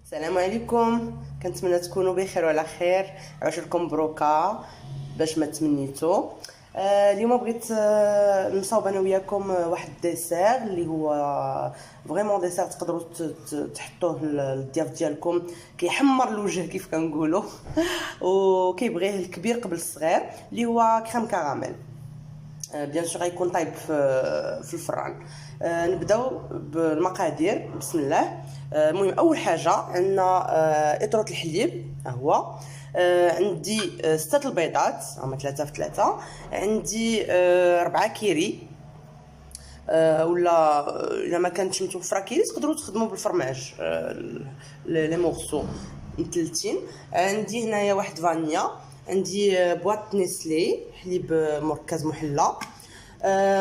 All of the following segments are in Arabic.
السلام عليكم. كنتمنى تكونوا بخير وعلى خير. عاش لكم بروكا باش ما تمنيتو. اليوم بغيت نصاوب انا وياكم واحد الديسير اللي هو فريمون ديسير تقدروا تحطوه للضياف ديالكم، كيحمر الوجه كيف كنقولوا وكيبغيه الكبير قبل الصغير، اللي هو كريم كراميل. بيان سور غيكون طايب في الفران. نبداو بالمقادير بسم الله. المهم اول حاجه عندنا اطرة الحليب، ها هو. عندي 6 البيضات، هما 3 في 3. عندي 4 كيري، ولا الا ما كانتش متوفره كيري تقدروا تخدموا بالفرماج لي مورسو مثلثين. عندي هنايا واحد فانيا، عندي بواط نيسلي حليب مركز محلى،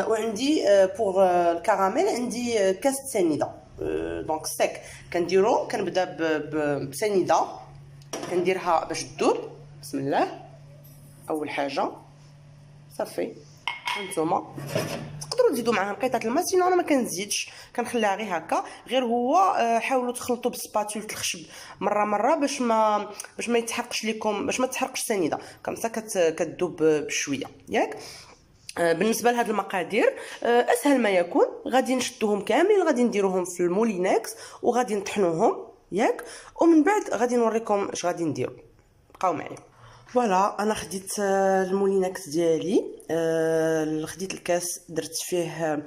وعندي بور الكراميل عندي كاس سنيده. دونك ستيك كنبدا بسنيده، كنديرها باش تذوب. بسم الله. اول حاجه صافي، هانتوما تقدروا تزيدوا معاها قطعه الماء، سينو انا ما كنزيدش، كنخليها غير هكا. غير هو حاولوا تخلطوا بالسباتول الخشب مره باش ما يتحرقش لكم، باش ما تحرقش السنيده كمسا كتذوب بشويه ياك. بالنسبه لهاد المقادير اسهل ما يكون، غادي نشدوهم كاملين، غادي نديروهم في المولينكس وغادي نطحنوهم ياك، ومن بعد غادي نوريكم اش غادي نديرو. بقاو معايا. فوالا انا خديت المولينكس ديالي، خديت الكاس، درت فيه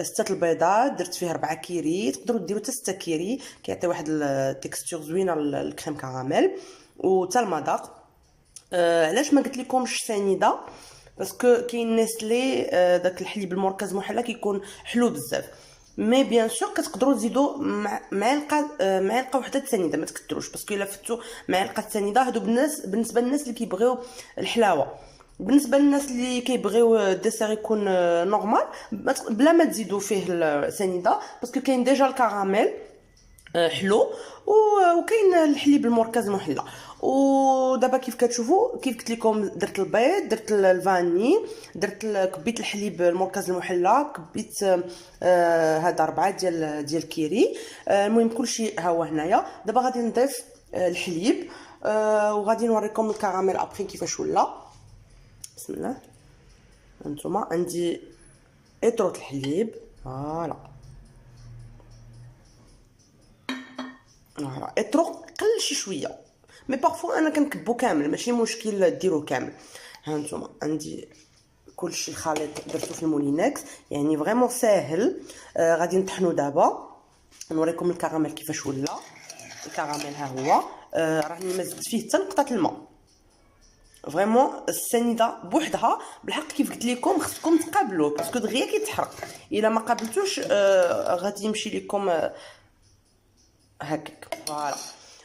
6 البيضات، درت فيه 4 كيري، تقدروا ديروا حتى 6 كيري، كيعطي واحد التكستور زوينه للكريم كراميل، وتا المذاق. علاش ما قلت لكمش سنيده؟ باسكو كاين ناس لي داك الحليب المركز محلى كيكون حلو بزاف، مي بيان سور كتقدروا تزيدوا معلقه وحده سنيده، ما تكثروش، باسكو الا فتو معلقه سنيده هادو بالنسبه للناس اللي كيبغيو الحلاوه. بالنسبه للناس اللي كيبغيو الديسير يكون نورمال بلا ما تزيدوا فيه السنيده، باسكو كاين ديجا الكراميل حلو، وكاين الحليب المركز محلى. ودابا كيف كتشوفوا، كيف قلت لكم، درت البيض، درت الفاني، درت كبيت الحليب المركز المحلى، كبيت هذا 4 ديال الكيري. المهم كلشي ها هو هنايا. دابا غادي نضيف الحليب، وغادي نوريكم الكراميل ابري كيفاش ولا. بسم الله. هانتوما عندي اطرة الحليب، فوالا اطرو قل شويه، مي بارفو انا كنكبو كامل، ماشي مشكل ديروه كامل. ها نتوما عندي كلشي الخليط درتو في المولينكس، يعني فريمون ساهل. غادي نطحنو دابا، نوريكم الكراميل كيفاش ولا. الكراميل ها هو، راني ما زدت فيه حتى نقطه الماء. فريمون السنيده بوحدها بالحق كيف قلت لكم خصكم تقابلوه، باسكو دغيا كيتحرق، الا ما قابلتوش غادي يمشي لكم هكاك. فوالا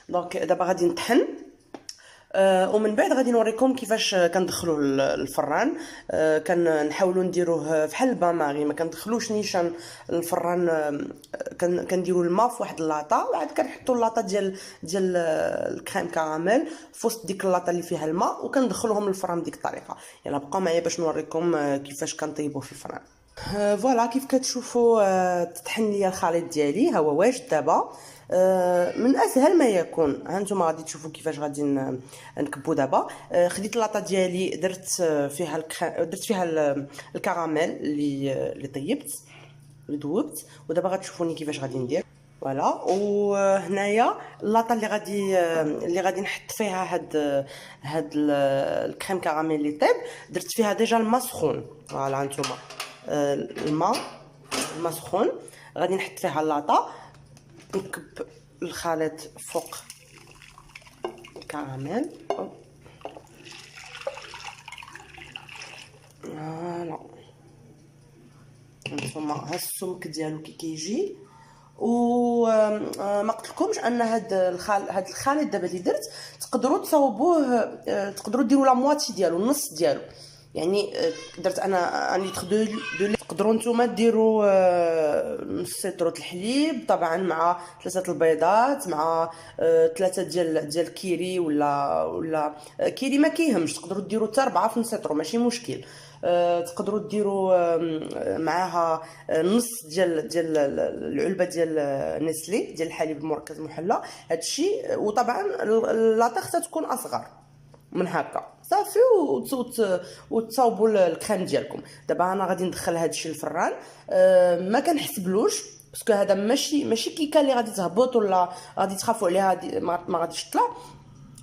دونك دابا غادي نطحن، ومن بعد غادي نوريكم كيفاش كندخلو الفران. كنحاولوا نديروه فحال الباماغي، ما كندخلوش نيشان الفران. كنديروا الماء في واحد اللاطه، وعاد كنحطوا اللاطه ديال الكريم كراميل في وسط ديك اللاطه اللي فيها الماء، وكندخلوهم للفران بديك الطريقه. يلا بقاو معايا باش نوريكم كيفاش كنطيبوه في الفران. فوالا كيف كتشوفوا تطحن ليا الخليط ديالي، ها هو واجد دابا. من اسهل ما يكون. هانتوما غادي تشوفوا كيفاش غادي نكبو دابا. خديت اللاطه ديالي، درت فيها الكراميل اللي طيبت، اللي ذوبت، ودابا غتشوفوني كيفاش غادي ندير. فوالا. وهنايا اللاطه اللي غادي نحط فيها هاد الكريم كراميل اللي طيب، درت فيها ديجا الماء سخون. فوالا هانتوما الماء سخون، غادي نحط فيها اللاطه، نكب الخليط فوق الكراميل. فوالا هانتوما ها السمك ديالو كي كيجي. وما قلتلكمش ان هاد الخليط دابا اللي درت تقدروا تصاوبوه، تقدروا ديروا لا مواتي ديالو، النص ديالو. يعني درت انا ان لتر دو تقدروا نتوما ديروا نص لتر الحليب طبعا، مع 3 البيضات، مع 3 ديال الكيري، ولا كيري ما كيهمش، تقدروا ديروا حتى 4 في نص لتر ماشي مشكل. تقدروا ديروا معاها نص ديال العلبه ديال نسلي ديال الحليب المركز محلى. هادشي وطبعا لاطاغ تكون اصغر من هكا صافي. وتصاوبوا الكريم ديالكم. دابا انا غادي ندخل هادشي الفران. ما كنحسبلوش باسكو هذا ماشي كيكه اللي غادي تهبط ولا غادي تخافوا عليها ما غاديش تطلع.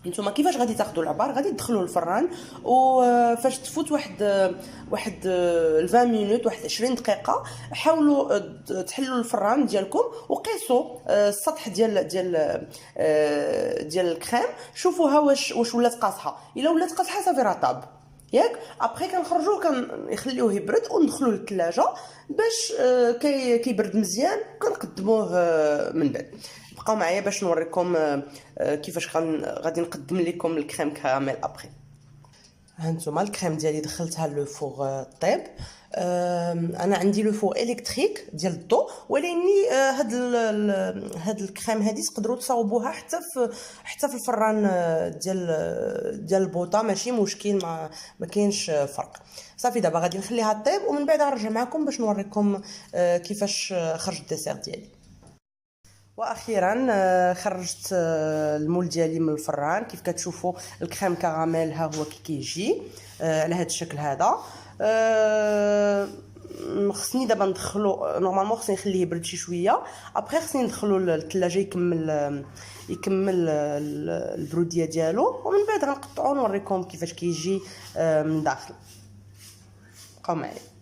نتوما كيفاش غادي تاخذوا العبار؟ غادي تدخلوا الفران وفاش تفوت واحد 20 مينوت، واحد 20 دقيقه، حاولوا تحلوا الفران ديالكم وقيسوا السطح ديال الكريم. شوفوها واش ولات قاصحه. الا ولات قاصحه صافي راه طاب ياك. ابري كنخرجوه كنخليوه يبرد وندخلوه للثلاجه باش كيبرد مزيان كنقدموه من بعد. بقاو معايا باش نوريكم كيفاش غادي نقدم لكم الكريم كراميل ابري. هانتوما الكريم ديالي دخلتها لو فور طيب. انا عندي لو فور الكتريك ديال الضو، ولكن هاد الكريم هادي تقدروا تصاوبوها حتى في الفران ديال البوطه، ماشي مشكل، ما كاينش فرق. صافي دابا غادي نخليها طيب ومن بعد نرجع معكم باش نوريكم كيفاش خرج الديسير ديالي. واخيرا خرجت المول ديالي من الفران. كيف كتشوفوا الكريم كراميل ها هو كيجي على هذا الشكل هذا. خصني دابا ندخلو نورمالمون، خصني نخليه يبرد شي شويه. ابري خصني ندخلو للثلاجه يكمل البروديه ديالو، ومن بعد غنقطعو ونوريكم كيفاش كيجي من داخل. بقاو معايا.